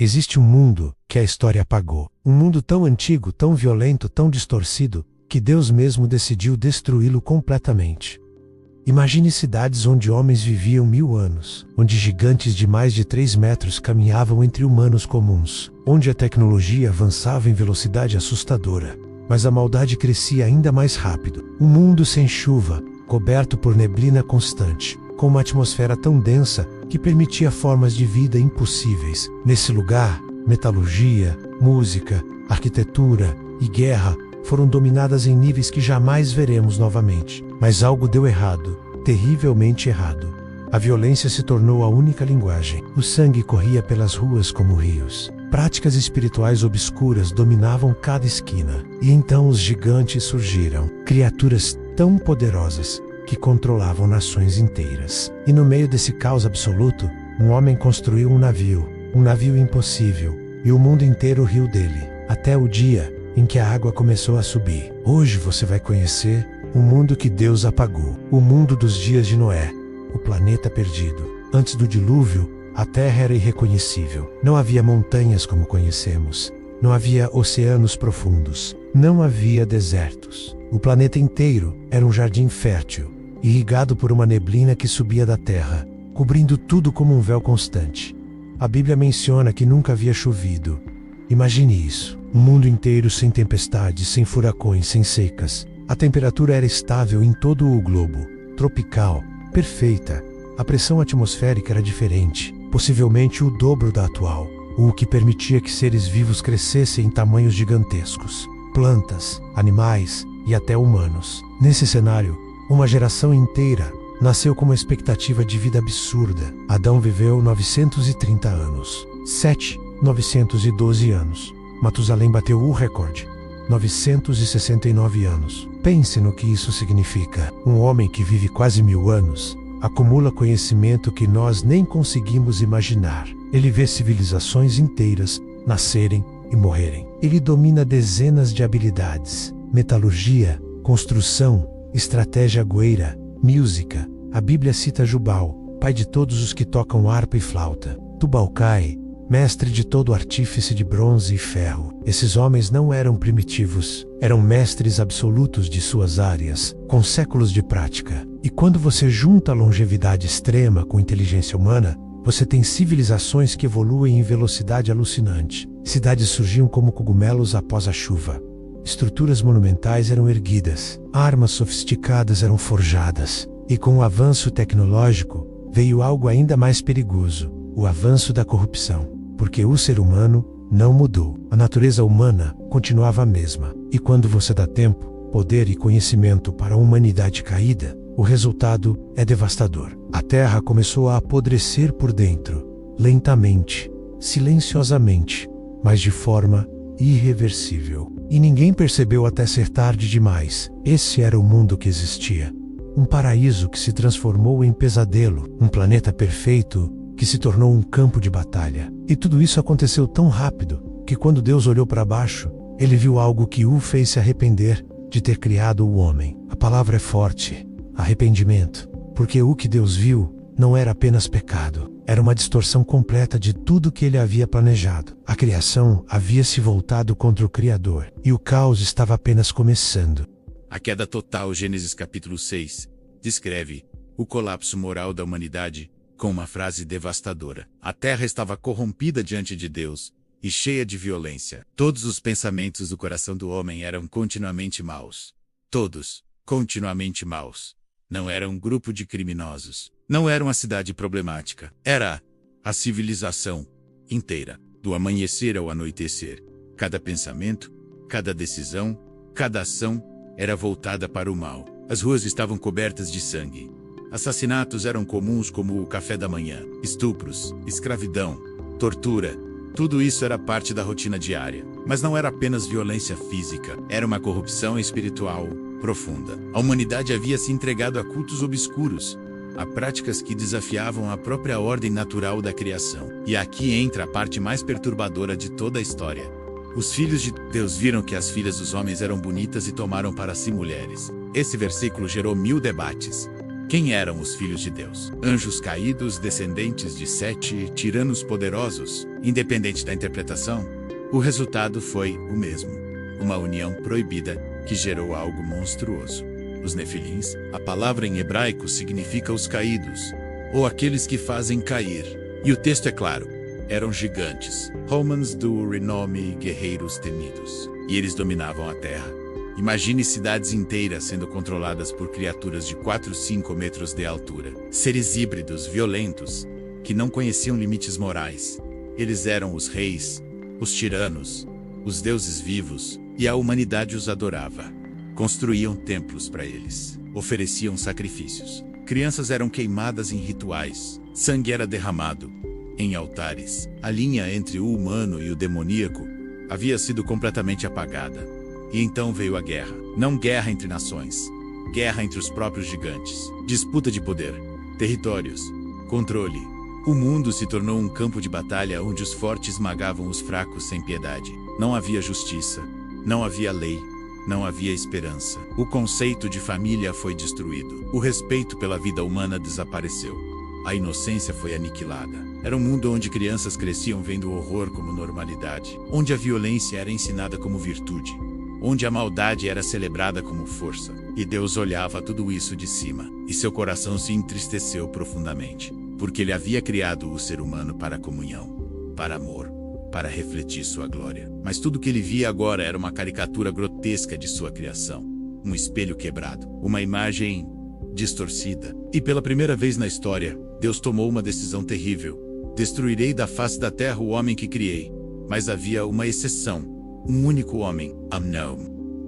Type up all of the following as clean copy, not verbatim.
Existe um mundo que a história apagou. Um mundo tão antigo, tão violento, tão distorcido, que Deus mesmo decidiu destruí-lo completamente. Imagine cidades onde homens viviam 1000 anos, onde gigantes de mais de 3 metros caminhavam entre humanos comuns, onde a tecnologia avançava em velocidade assustadora, mas a maldade crescia ainda mais rápido. Um mundo sem chuva, coberto por neblina constante, com uma atmosfera tão densa que permitia formas de vida impossíveis. Nesse lugar, metalurgia, música, arquitetura e guerra foram dominadas em níveis que jamais veremos novamente. Mas algo deu errado, terrivelmente errado. A violência se tornou a única linguagem. O sangue corria pelas ruas como rios. Práticas espirituais obscuras dominavam cada esquina. E então os gigantes surgiram, criaturas tão poderosas que controlavam nações inteiras. E no meio desse caos absoluto, um homem construiu um navio impossível, e o mundo inteiro riu dele, até o dia em que a água começou a subir. Hoje você vai conhecer o mundo que Deus apagou, o mundo dos dias de Noé, o planeta perdido. Antes do dilúvio, a terra era irreconhecível. Não havia montanhas como conhecemos, não havia oceanos profundos, não havia desertos. O planeta inteiro era um jardim fértil, irrigado por uma neblina que subia da terra, cobrindo tudo como um véu constante. A Bíblia menciona que nunca havia chovido. Imagine isso, um mundo inteiro sem tempestades, sem furacões, sem secas. A temperatura era estável em todo o globo, tropical, perfeita. A pressão atmosférica era diferente, possivelmente o dobro da atual, o que permitia que seres vivos crescessem em tamanhos gigantescos. Plantas, animais e até humanos. Nesse cenário, uma geração inteira nasceu com uma expectativa de vida absurda. Adão viveu 930 anos. Sete, 912 anos. Matusalém bateu o recorde, 969 anos. Pense no que isso significa. Um homem que vive quase 1000 anos acumula conhecimento que nós nem conseguimos imaginar. Ele vê civilizações inteiras nascerem e morrerem. Ele domina dezenas de habilidades: metalurgia, construção, estratégia guerreira, música. A Bíblia cita Jubal, pai de todos os que tocam harpa e flauta. Tubal-Caí, mestre de todo artífice de bronze e ferro. Esses homens não eram primitivos, eram mestres absolutos de suas áreas, com séculos de prática. E quando você junta a longevidade extrema com inteligência humana, você tem civilizações que evoluem em velocidade alucinante. Cidades surgiam como cogumelos após a chuva. Estruturas monumentais eram erguidas, armas sofisticadas eram forjadas. E com o avanço tecnológico, veio algo ainda mais perigoso: o avanço da corrupção. Porque o ser humano não mudou. A natureza humana continuava a mesma. E quando você dá tempo, poder e conhecimento para a humanidade caída, o resultado é devastador. A terra começou a apodrecer por dentro, lentamente, silenciosamente, mas de forma irreversível. E ninguém percebeu até ser tarde demais. Esse era o mundo que existia. Um paraíso que se transformou em pesadelo. Um planeta perfeito que se tornou um campo de batalha. E tudo isso aconteceu tão rápido que quando Deus olhou para baixo, ele viu algo que o fez se arrepender de ter criado o homem. A palavra é forte: arrependimento. Porque o que Deus viu não era apenas pecado, era uma distorção completa de tudo que ele havia planejado. A criação havia se voltado contra o Criador, e o caos estava apenas começando. A queda total, Gênesis capítulo 6, descreve o colapso moral da humanidade com uma frase devastadora. A terra estava corrompida diante de Deus e cheia de violência. Todos os pensamentos do coração do homem eram continuamente maus. Todos, continuamente maus. Não era um grupo de criminosos. Não era uma cidade problemática. Era a civilização inteira, do amanhecer ao anoitecer. Cada pensamento, cada decisão, cada ação era voltada para o mal. As ruas estavam cobertas de sangue. Assassinatos eram comuns como o café da manhã. Estupros, escravidão, tortura. Tudo isso era parte da rotina diária. Mas não era apenas violência física. Era uma corrupção espiritual profunda. A humanidade havia se entregado a cultos obscuros, a práticas que desafiavam a própria ordem natural da criação. E aqui entra a parte mais perturbadora de toda a história. Os filhos de Deus viram que as filhas dos homens eram bonitas e tomaram para si mulheres. Esse versículo gerou 1000 debates. Quem eram os filhos de Deus? Anjos caídos, descendentes de Sete, tiranos poderosos? Independente da interpretação, o resultado foi o mesmo. Uma união proibida que gerou algo monstruoso. Os Nefilins, a palavra em hebraico significa os caídos, ou aqueles que fazem cair. E o texto é claro, eram gigantes, homens do renome, guerreiros temidos. E eles dominavam a terra. Imagine cidades inteiras sendo controladas por criaturas de 4, 5 metros de altura. Seres híbridos, violentos, que não conheciam limites morais. Eles eram os reis, os tiranos, os deuses vivos, e a humanidade os adorava. Construíam templos para eles, ofereciam sacrifícios. Crianças eram queimadas em rituais, sangue era derramado em altares. A linha entre o humano e o demoníaco havia sido completamente apagada. E então veio a guerra. Não guerra entre nações, guerra entre os próprios gigantes. Disputa de poder, territórios, controle. O mundo se tornou um campo de batalha onde os fortes esmagavam os fracos sem piedade. Não havia justiça, não havia lei, não havia esperança. O conceito de família foi destruído. O respeito pela vida humana desapareceu. A inocência foi aniquilada. Era um mundo onde crianças cresciam vendo o horror como normalidade, onde a violência era ensinada como virtude, onde a maldade era celebrada como força. E Deus olhava tudo isso de cima, e seu coração se entristeceu profundamente, porque ele havia criado o ser humano para comunhão, para amor, para refletir sua glória. Mas tudo que ele via agora era uma caricatura grotesca de sua criação, um espelho quebrado, uma imagem distorcida. E pela primeira vez na história, Deus tomou uma decisão terrível. Destruirei da face da terra o homem que criei. Mas havia uma exceção, um único homem, Amnon.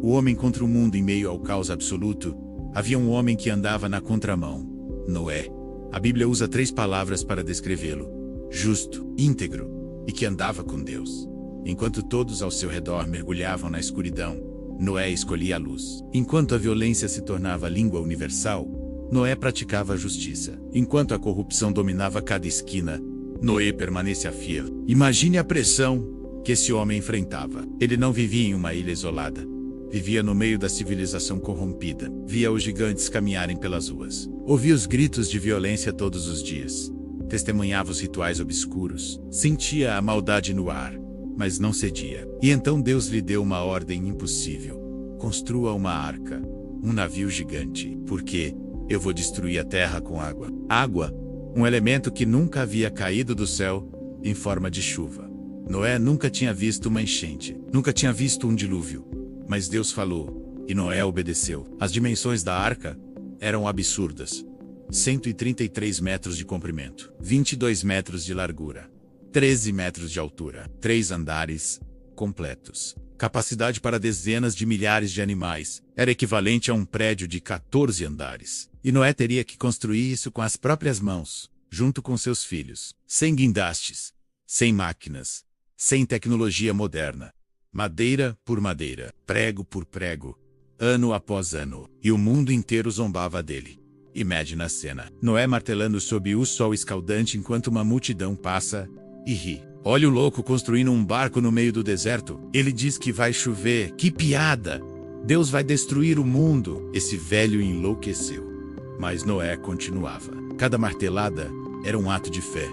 O homem contra o mundo em meio ao caos absoluto. Havia um homem que andava na contramão, Noé. A Bíblia usa 3 palavras para descrevê-lo: justo, íntegro, e que andava com Deus. Enquanto todos ao seu redor mergulhavam na escuridão, Noé escolhia a luz. Enquanto a violência se tornava língua universal, Noé praticava a justiça. Enquanto a corrupção dominava cada esquina, Noé permanecia fiel. Imagine a pressão que esse homem enfrentava. Ele não vivia em uma ilha isolada. Vivia no meio da civilização corrompida. Via os gigantes caminharem pelas ruas. Ouvia os gritos de violência todos os dias. Testemunhava os rituais obscuros. Sentia a maldade no ar, mas não cedia. E então Deus lhe deu uma ordem impossível: construa uma arca, um navio gigante, porque eu vou destruir a terra com água. Água, um elemento que nunca havia caído do céu em forma de chuva. Noé nunca tinha visto uma enchente, nunca tinha visto um dilúvio. Mas Deus falou, e Noé obedeceu. As dimensões da arca eram absurdas: 133 metros de comprimento, 22 metros de largura, 13 metros de altura, 3 andares completos. Capacidade para dezenas de milhares de animais. Era equivalente a um prédio de 14 andares. E Noé teria que construir isso com as próprias mãos, junto com seus filhos, sem guindastes, sem máquinas, sem tecnologia moderna. Madeira por madeira, prego por prego, ano após ano. E o mundo inteiro zombava dele. Imagina a cena. Noé martelando sob o sol escaldante enquanto uma multidão passa e ri. Olha o louco construindo um barco no meio do deserto. Ele diz que vai chover. Que piada! Deus vai destruir o mundo. Esse velho enlouqueceu. Mas Noé continuava. Cada martelada era um ato de fé.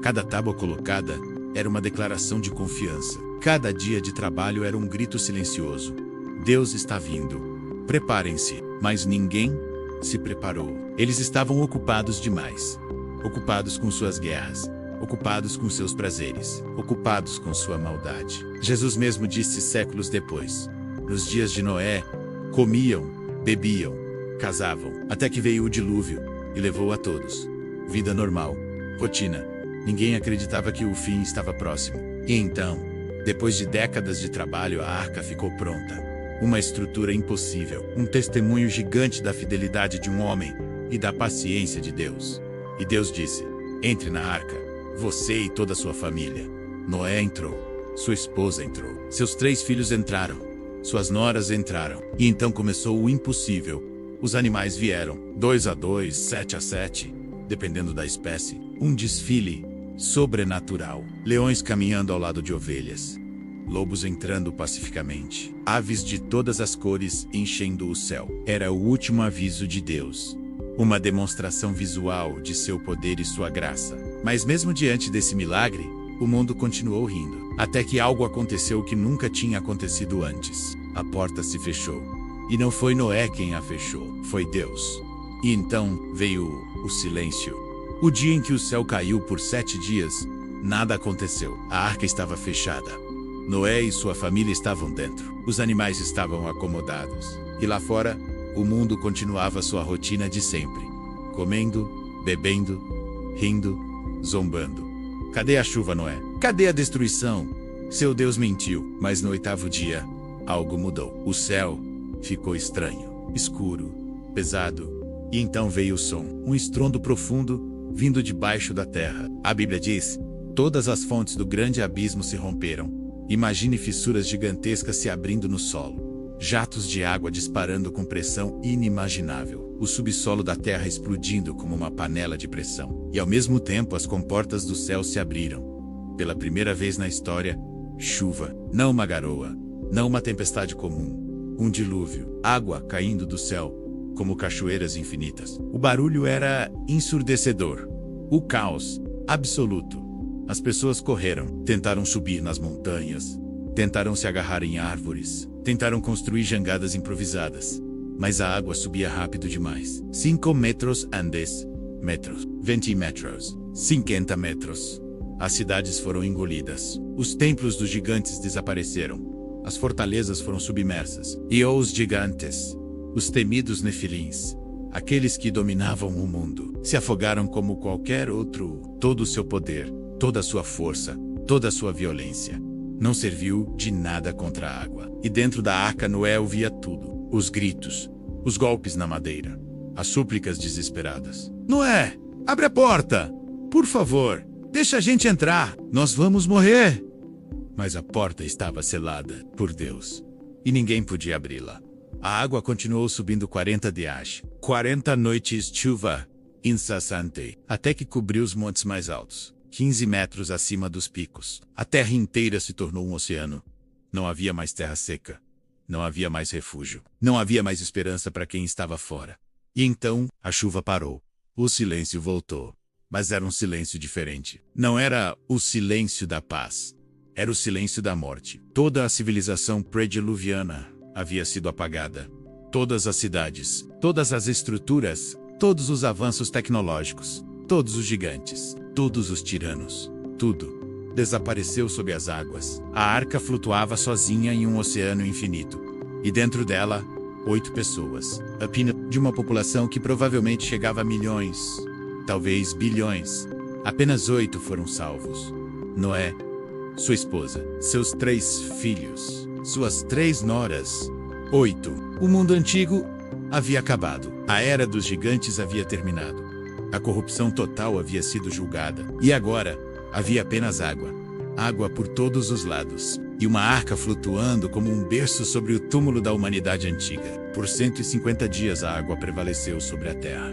Cada tábua colocada era uma declaração de confiança. Cada dia de trabalho era um grito silencioso: Deus está vindo. Preparem-se. Mas ninguém se preparou. Eles estavam ocupados demais. Ocupados com suas guerras. Ocupados com seus prazeres, ocupados com sua maldade. Jesus mesmo disse séculos depois: nos dias de Noé, comiam, bebiam, casavam, até que veio o dilúvio e levou a todos. Vida normal, rotina. Ninguém acreditava que o fim estava próximo. E então, depois de décadas de trabalho, a arca ficou pronta. Uma estrutura impossível, um testemunho gigante da fidelidade de um homem e da paciência de Deus. E Deus disse: entre na arca, você e toda a sua família. Noé entrou. Sua esposa entrou. Seus 3 filhos entraram. Suas noras entraram. E então começou o impossível. Os animais vieram. 2 a 2, 7 a 7, dependendo da espécie. Um desfile sobrenatural. Leões caminhando ao lado de ovelhas. Lobos entrando pacificamente. Aves de todas as cores enchendo o céu. Era o último aviso de Deus. uma demonstração visual de seu poder e sua graça. Mas mesmo diante desse milagre, o mundo continuou rindo, até que algo aconteceu que nunca tinha acontecido antes. A porta se fechou. E não foi Noé quem a fechou, foi Deus. E então veio o silêncio. O dia em que o céu caiu por 7 dias, nada aconteceu. A arca estava fechada. Noé e sua família estavam dentro. Os animais estavam acomodados. E lá fora, o mundo continuava sua rotina de sempre. Comendo, bebendo, rindo, zombando. Cadê a chuva, Noé? Cadê a destruição? Seu Deus mentiu. Mas no 8º dia, algo mudou. O céu ficou estranho, escuro, pesado. E então veio o som, um estrondo profundo, vindo debaixo da terra. A Bíblia diz: todas as fontes do grande abismo se romperam. Imagine fissuras gigantescas se abrindo no solo. Jatos de água disparando com pressão inimaginável. O subsolo da terra explodindo como uma panela de pressão. E ao mesmo tempo as comportas do céu se abriram. Pela primeira vez na história, chuva, não uma garoa, não uma tempestade comum. Um dilúvio, água caindo do céu, como cachoeiras infinitas. O barulho era ensurdecedor. O caos, absoluto. As pessoas correram, tentaram subir nas montanhas, tentaram se agarrar em árvores, tentaram construir jangadas improvisadas. Mas a água subia rápido demais. 5 metros and 10 metros, 20 metros, 50 metros. As cidades foram engolidas. Os templos dos gigantes desapareceram. As fortalezas foram submersas. E os gigantes, os temidos nefilins, aqueles que dominavam o mundo, se afogaram como qualquer outro. Todo o seu poder, toda a sua força, toda a sua violência não serviu de nada contra a água. E dentro da arca Noé ouvia tudo. Os gritos, os golpes na madeira, as súplicas desesperadas. Noé, abre a porta! Por favor, deixa a gente entrar! Nós vamos morrer! Mas a porta estava selada por Deus, e ninguém podia abri-la. A água continuou subindo 40 dias, 40 noites de chuva incessante, até que cobriu os montes mais altos, 15 metros acima dos picos. A terra inteira se tornou um oceano. Não havia mais terra seca. Não havia mais refúgio. Não havia mais esperança para quem estava fora. E então, a chuva parou. O silêncio voltou. Mas era um silêncio diferente. Não era o silêncio da paz. Era o silêncio da morte. Toda a civilização pré-diluviana havia sido apagada. Todas as cidades, todas as estruturas, todos os avanços tecnológicos, todos os gigantes, todos os tiranos, tudo desapareceu sob as águas. A arca flutuava sozinha em um oceano infinito. E dentro dela, 8 pessoas. Apenas de uma população que provavelmente chegava a milhões, talvez bilhões. Apenas 8 foram salvos. Noé, sua esposa, seus 3 filhos, suas 3 noras. 8. O mundo antigo havia acabado. A era dos gigantes havia terminado. A corrupção total havia sido julgada. E agora, havia apenas água. Água por todos os lados. E uma arca flutuando como um berço sobre o túmulo da humanidade antiga. Por 150 dias a água prevaleceu sobre a terra.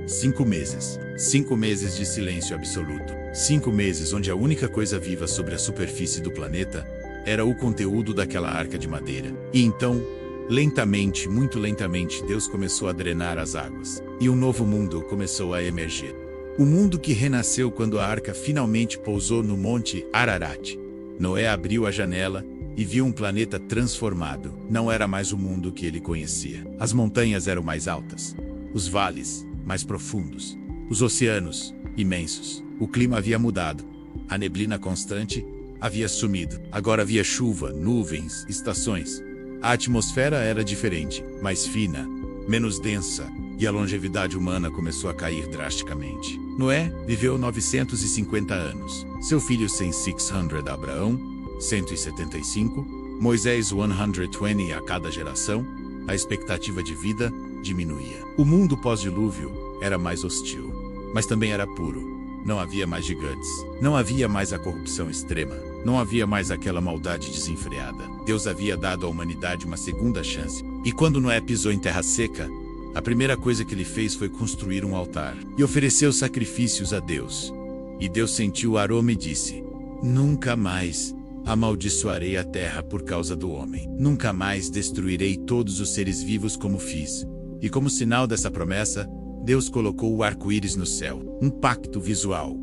5 meses. 5 meses de silêncio absoluto. 5 meses onde a única coisa viva sobre a superfície do planeta era o conteúdo daquela arca de madeira. E então, lentamente, muito lentamente, Deus começou a drenar as águas. E um novo mundo começou a emergir. O mundo que renasceu quando a arca finalmente pousou no monte Ararat. Noé abriu a janela e viu um planeta transformado. Não era mais o mundo que ele conhecia. As montanhas eram mais altas, os vales mais profundos, os oceanos imensos. O clima havia mudado. A neblina constante havia sumido. Agora havia chuva, nuvens, estações. A atmosfera era diferente, mais fina, menos densa, e a longevidade humana começou a cair drasticamente. Noé viveu 950 anos. Seu filho 600, Abraão, 175, Moisés 120 a cada geração. A expectativa de vida diminuía. O mundo pós-dilúvio era mais hostil, mas também era puro. Não havia mais gigantes. Não havia mais a corrupção extrema. Não havia mais aquela maldade desenfreada. Deus havia dado à humanidade uma segunda chance. E quando Noé pisou em terra seca, a primeira coisa que ele fez foi construir um altar e ofereceu sacrifícios a Deus. E Deus sentiu o aroma e disse: nunca mais amaldiçoarei a terra por causa do homem. Nunca mais destruirei todos os seres vivos como fiz. E como sinal dessa promessa, Deus colocou o arco-íris no céu, um pacto visual,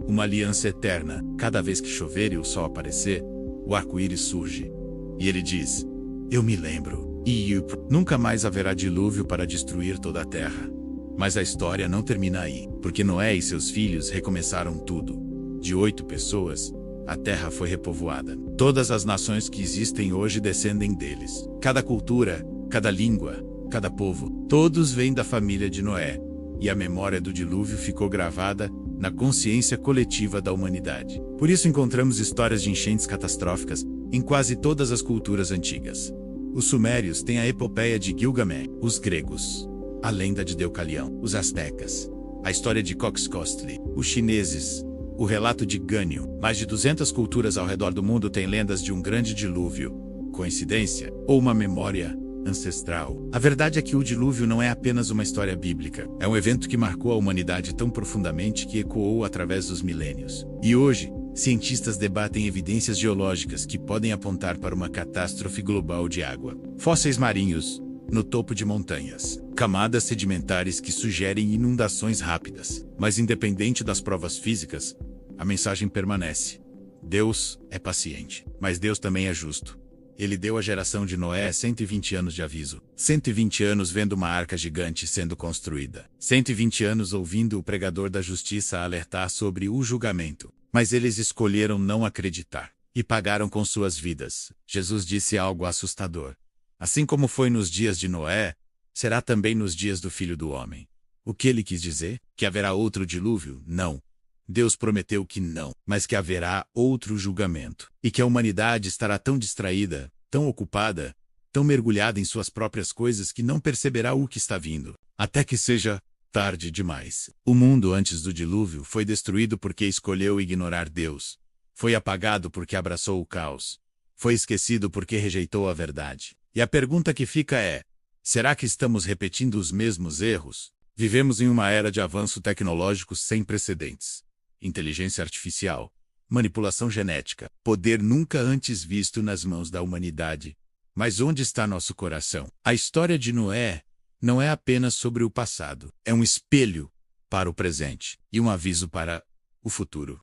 uma aliança eterna. Cada vez que chover e o sol aparecer, o arco-íris surge. E ele diz: eu me lembro. Nunca mais haverá dilúvio para destruir toda a terra. Mas a história não termina aí, porque Noé e seus filhos recomeçaram tudo. De 8 pessoas, a terra foi repovoada. Todas as nações que existem hoje descendem deles. Cada cultura, cada língua, cada povo, todos vêm da família de Noé. E a memória do dilúvio ficou gravada na consciência coletiva da humanidade. Por isso encontramos histórias de enchentes catastróficas em quase todas as culturas antigas. Os sumérios têm a epopeia de Gilgamesh, os gregos, a lenda de Deucalião, os astecas, a história de Coxcostli, os chineses, o relato de Gânio. Mais de 200 culturas ao redor do mundo têm lendas de um grande dilúvio. Coincidência? Ou uma memória ancestral? A verdade é que o dilúvio não é apenas uma história bíblica. É um evento que marcou a humanidade tão profundamente que ecoou através dos milênios. E hoje, cientistas debatem evidências geológicas que podem apontar para uma catástrofe global de água. Fósseis marinhos no topo de montanhas. Camadas sedimentares que sugerem inundações rápidas. Mas independente das provas físicas, a mensagem permanece. Deus é paciente, mas Deus também é justo. Ele deu à geração de Noé 120 anos de aviso. 120 anos vendo uma arca gigante sendo construída. 120 anos ouvindo o pregador da justiça alertar sobre o julgamento. Mas eles escolheram não acreditar. E pagaram com suas vidas. Jesus disse algo assustador. Assim como foi nos dias de Noé, será também nos dias do Filho do Homem. O que ele quis dizer? Que haverá outro dilúvio? Não. Deus prometeu que não, mas que haverá outro julgamento. E que a humanidade estará tão distraída, tão ocupada, tão mergulhada em suas próprias coisas que não perceberá o que está vindo. Até que seja tarde demais. O mundo antes do dilúvio foi destruído porque escolheu ignorar Deus. Foi apagado porque abraçou o caos. Foi esquecido porque rejeitou a verdade. E a pergunta que fica é: será que estamos repetindo os mesmos erros? Vivemos em uma era de avanço tecnológico sem precedentes. Inteligência artificial, manipulação genética, poder nunca antes visto nas mãos da humanidade. Mas onde está nosso coração? A história de Noé não é apenas sobre o passado. É um espelho para o presente e um aviso para o futuro.